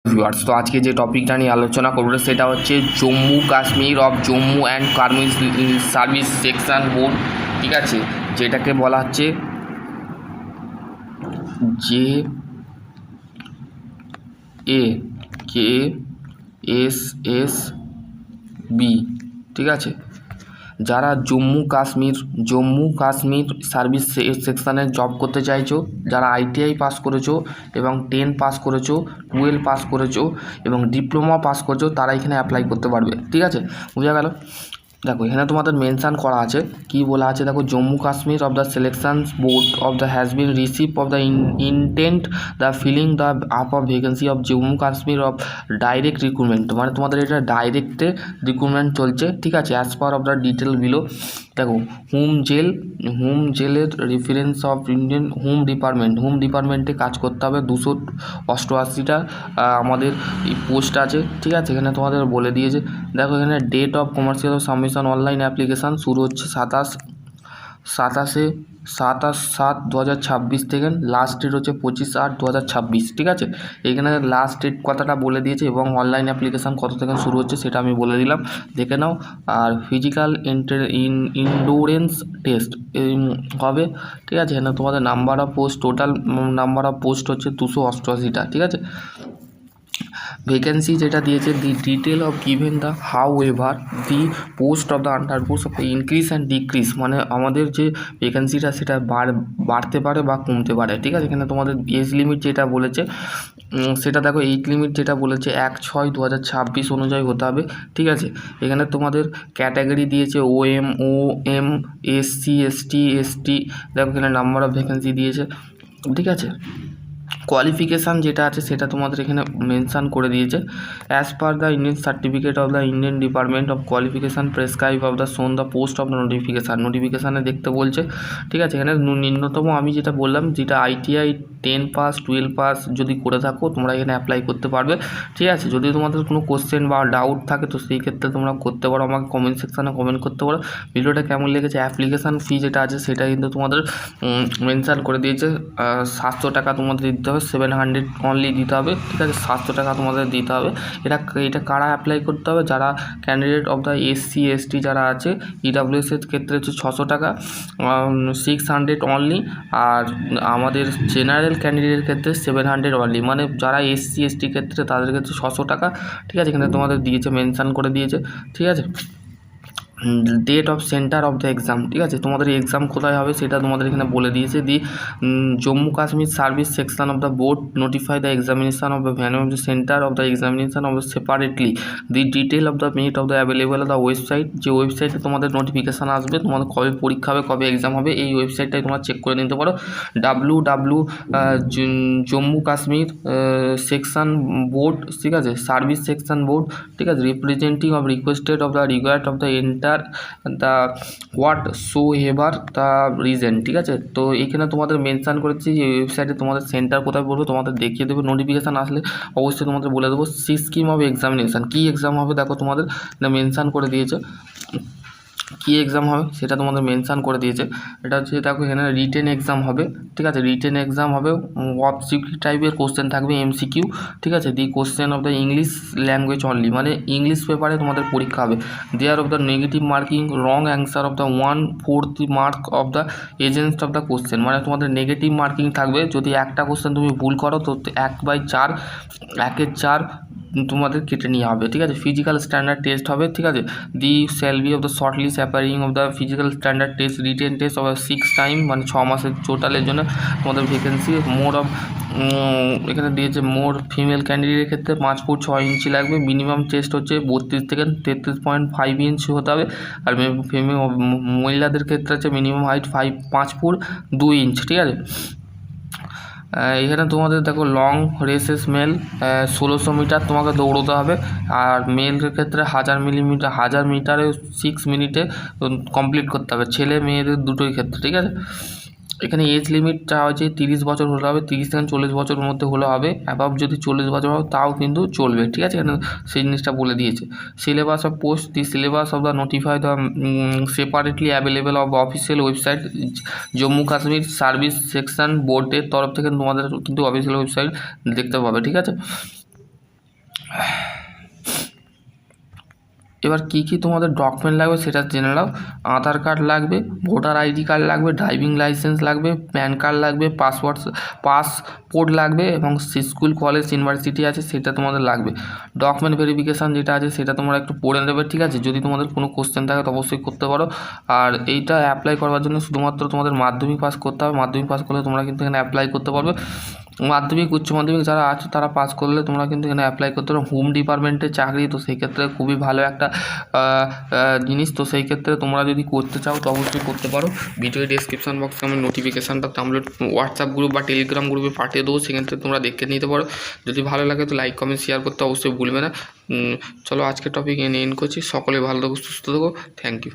Viewers, তো আজকে যে টপিকটা নিয়ে আলোচনা করবো সেটা হচ্ছে Jammu Kashmir of Jammu and Kashmir service section board. ঠিক আছে, যেটাকে বলা হচ্ছে J A K S S B. ঠিক আছে, যারা জম্মু কাশ্মীর সার্ভিস সেকশানে জব করতে চাইছো, যারা আইটিআই পাস করেছো এবং 10 পাস করেছো, 12 পাস করেছো এবং ডিপ্লোমা পাস করেছো, তারা এখানে অ্যাপ্লাই করতে পারবে। ঠিক আছে, বোঝা গেল। দেখো এখানে তোমাদের মেনশান করা আছে, কি বলা আছে দেখো, Jammu Kashmir of the selection board of the has been receive of the intent the filling the up of vacancy of Jammu Kashmir of direct recruitment, মানে তোমাদের এটা ডাইরেক্টে রিক্রুটমেন্ট চলছে। ঠিক আছে, as per of the detail below. দেখো হোম জেলের রেফারেন্স অফ ইন্ডিয়ান হোম ডিপার্টমেন্টে কাজ করতে হবে। 288টা আমাদের এই পোস্ট আছে। ঠিক আছে, এখানে তোমাদের বলে দিয়েছে। দেখো এখানে date of commercial submission online application শুরু হচ্ছে 27/7/2026 থেকে, লাস্ট ডেট হচ্ছে 25/8/2026। ঠিক আছে, এখানে লাস্ট ডেট কথাটা বলে দিয়েছে এবং অনলাইন অ্যাপ্লিকেশান কত থেকে শুরু হচ্ছে সেটা আমি বলে দিলাম, দেখে নাও। আর ফিজিক্যাল ইন্ডোরেন্স টেস্ট হবে। ঠিক আছে, এখানে তোমাদের number of post, total number of post হচ্ছে 288টা। ঠিক আছে, ভ্যাকেন্সি যেটা দিয়েছে, the detail of given the however the post of the under post of the increase and decrease, মানে আমাদের যে ভ্যাকেন্সিটা সেটা বাড়তে পারে বা কমতে পারে। ঠিক আছে, এখানে তোমাদের এজ লিমিট যেটা বলেছে সেটা দেখো, এইজ লিমিট যেটা বলেছে 1/6/2026 অনুযায়ী হতে হবে। ঠিক আছে, এখানে তোমাদের ক্যাটাগরি দিয়েছে OM SC ST দেখো এখানে নাম্বার অফ ভ্যাকেন্সি দিয়েছে। ঠিক আছে, কোয়ালিফিকেশান যেটা আছে সেটা তোমাদের এখানে মেনশান করে দিয়েছে, as per the Indian certificate of the Indian department of qualification prescribe of the zone the post of the নোটিফিকেশানে দেখতে বলছে। ঠিক আছে, এখানে ন্যূনতম আমি যেটা বললাম, যেটা ITI 10 পাস 12 পাস যদি করে থাকো তোমরা এখানে অ্যাপ্লাই করতে পারবে। ঠিক আছে, যদি তোমাদের কোনো কোশ্চেন বা ডাউট থাকে তো সেই ক্ষেত্রে তোমরা করতে পারো, আমাকে কমেন্ট সেকশানে কমেন্ট করতে পারো। ভিডিওটা কেমন লেগেছে, অ্যাপ্লিকেশান ফি যেটা আছে সেটা কিন্তু তোমাদের মেনশান করে দিয়েছে, 700 টাকা তোমাদের দিতে হবে, 700 অনলি দিতে হবে। ঠিক আছে, 700 টাকা তোমাদের দিতে হবে। এটা কারা অ্যাপ্লাই করতে হবে, যারা candidate of the SC ST যারা আছে, EWS এর ক্ষেত্রে হচ্ছে 600 টাকা, 600 অনলি। আর আমাদের জেনারেল ক্যান্ডিডেটের ক্ষেত্রে 700 অনলি, মানে যারা SC ST ক্ষেত্রে তাদের ক্ষেত্রে 600 টাকা। ঠিক আছে, এখানে তোমাদের দিয়েছে, মেনশান করে দিয়েছে। ঠিক আছে, date of centre of the exam. ঠিক আছে, তোমাদের এক্সাম কোথায় হবে সেটা তোমাদের এখানে বলে দিয়েছে। The Jammu Kashmir service section of the board notify the examination of the venue of the centre of the examination of the separately the detail of the minute of the available of the website, যে ওয়েবসাইটে তোমাদের notification আসবে, তোমাদের কবে পরীক্ষা হবে, কবে exam হবে, এই ওয়েবসাইটটাই তোমরা চেক করে নিতে পারো। Jammu Kashmir section board. ঠিক আছে, সার্ভিস সেকশন বোর্ড। ঠিক আছে, representing of requested of the regard of the enter the what so ever the reason. ঠিক আছে, তো এইখানে তোমাদের মেনশান করেছি যে ওয়েবসাইটে তোমাদের সেন্টার কোথায় পড়বে তোমাদের দেখিয়ে দেবে, নোটিফিকেশান আসলে অবশ্যই তোমাদের বলে দেবো। স্কিম অফ এক্সামিনেশান, কী এক্সাম হবে দেখো তোমাদের মেনশান করে দিয়েছে, কী এক্সাম হবে সেটা তোমাদের মেনশান করে দিয়েছে। এটা হচ্ছে দেখো এখানে রিটেন এক্সাম হবে। ঠিক আছে, রিটেন এক্সাম হবে, অবজেক্টিভ টাইপের কোশ্চেন থাকবে, MCQ। ঠিক আছে, the question of the English language only, মানে ইংলিশ পেপারে তোমাদের পরীক্ষা হবে। There of the negative marking wrong answer of the 1/4 mark of the agents of the question, মানে তোমাদের নেগেটিভ মার্কিং থাকবে, যদি একটা কোশ্চেন তুমি ভুল করো তো 1/4 1/4 তোমাদের কেটে নেওয়া হবে। ঠিক আছে, ফিজিক্যাল স্ট্যান্ডার্ড টেস্ট হবে। ঠিক আছে, the salary of the short list appearing of the physical standard test written test of 6 time, মানে 6 মাসের টোটালের জন্য তোমাদের ভ্যাকেন্সি। মোর অফ এখানে দিয়েছে মোর ফিমেল ক্যান্ডিডেটের ক্ষেত্রে 5 ফুট 6 ইঞ্চি লাগবে, মিনিমাম চেস্ট হচ্ছে 32 থেকে 33.5 ইঞ্চি হতে হবে। আর মহিলাদের ক্ষেত্রে আছে মিনিমাম হাইট 5 ফুট 2 ইঞ্চ। ঠিক আছে, এখানে তোমাদের দেখো লং রেসেস মেল 1600 মিটার তোমাকে দৌড়তে হবে, আর মেলের ক্ষেত্রে 1000 মিটারে 6 মিনিটে কমপ্লিট করতে হবে, ছেলে মেয়েদের দুটোই ক্ষেত্রে। ঠিক আছে, এখানে এজ লিমিটটা হচ্ছে 30 বছর হলে হবে, 30 থেকে 40 বছরের মধ্যে হলে হবে, অ্যাবাভ যদি 40 বছর হয় তাও কিন্তু চলবে। ঠিক আছে, এখানে সেই জিনিসটা বলে দিয়েছে। Syllabus of post, the syllabus of the notify the separately available of official website Jammu Kashmir service section বোর্ডের তরফ থেকে তোমাদের কিন্তু অফিসিয়াল ওয়েবসাইট দেখতে পাবে। ঠিক আছে, এবার কী কী তোমাদের ডকুমেন্ট লাগবে সেটা জেনে নাও। আধার কার্ড লাগবে, ভোটার আইডি কার্ড লাগবে, ড্রাইভিং লাইসেন্স লাগবে, প্যান কার্ড লাগবে, পাসপোর্ট লাগবে এবং স্কুল কলেজ ইউনিভার্সিটি আছে সেটা তোমাদের লাগবে। ডকুমেন্ট ভেরিফিকেশান যেটা আছে সেটা তোমরা একটু পড়ে নেবে, ঠিক আছে? যদি তোমাদের কোনো কোশ্চেন থাকে তো অবশ্যই করতে পারো। আর এইটা অ্যাপ্লাই করবার জন্য শুধুমাত্র তোমাদের মাধ্যমিক পাস করতে হবে। মাধ্যমিক পাস করলে তোমরা কিন্তু এখানে অ্যাপ্লাই করতে পারবে। মাধ্যমিক উচ্চ মাধ্যমিক যারা আছে তারা পাস করলে তোমরা কিন্তু এখানে অ্যাপ্লাই করতে পারো। হোম ডিপার্টমেন্টের চাকরি, তো সেই ক্ষেত্রে খুবই ভালো একটা জিনিস। তো সেই ক্ষেত্রে তোমরা যদি করতে চাও তো অবশ্যই করতে পারো। ভিডিও ডেসক্রিপশন বক্সে আমি নোটিফিকেশানটা ডাউনলোড হোয়াটসঅ্যাপ গ্রুপ বা টেলিগ্রাম গ্রুপে পাঠিয়ে দেবো, সেখান থেকে তোমরা দেখে নিতে পারো। যদি ভালো লাগে তো লাইক কমেন্ট শেয়ার করতে অবশ্যই ভুলবে না। চলো আজকের টপিক এন্ড করছি। সকলে ভালো থাকো, সুস্থ থাকো। Thank you.